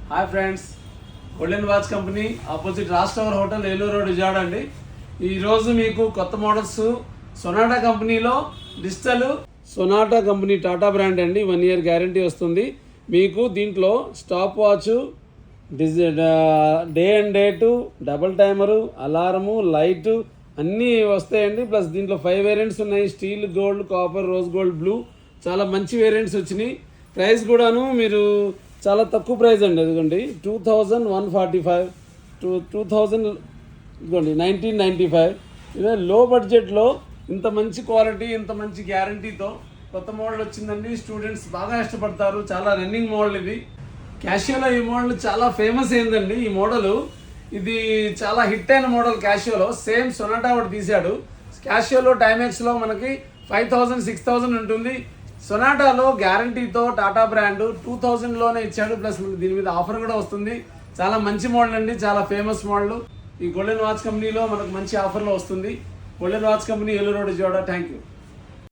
Hi friends, golden watch company opposite Raj tower hotel, Eluru road, Vijayawada అండి. ఈరోజు మీకు కొత్త మోడల్స్ సొనాటా కంపెనీలో digital Sonata company Tata brand అండి. 1 year గ్యారంటీ వస్తుంది మీకు. దీంట్లో stop watch, day and date, double timer, అలారము, light అన్నీ వస్తాయండి. ప్లస్ దీంట్లో 5 వేరియంట్స్ ఉన్నాయి. Steel, gold, copper, rose gold, blue, చాలా మంచి వేరియంట్స్ వచ్చినాయి. ప్రైస్ కూడాను మీరు చాలా తక్కువ ప్రైస్ అండి. అదిగోండి 2145 2000 ఇదిగోండి 1995. ఇదే లో బడ్జెట్లో ఇంత మంచి క్వాలిటీ, ఇంత మంచి గ్యారంటీతో కొత్త మోడల్ వచ్చిందండి. స్టూడెంట్స్ బాగా ఇష్టపడతారు. చాలా రన్నింగ్ మోడల్ ఇది. క్యాషియోలో ఈ మోడల్ చాలా ఫేమస్ అయిందండి. ఈ మోడల్ ఇది చాలా హిట్ అయిన మోడల్ క్యాషియోలో. సేమ్ సొనాటా ఒకటి తీశాడు. క్యాషియోలో, టైమెక్స్లో మనకి 5000 6000 ఉంటుంది. సొనాటాలో గ్యారంటీతో టాటా బ్రాండ్ 2000లోనే ఇచ్చాడు. ప్లస్ దీని మీద ఆఫర్ కూడా వస్తుంది. చాలా మంచి మోడల్ అండి, చాలా ఫేమస్ మోడల్. ఈ గోల్డెన్ వాచ్ కంపెనీలో మనకు మంచి ఆఫర్లో వస్తుంది. Golden watch company, Eluru road, Vijayawada. Thank you.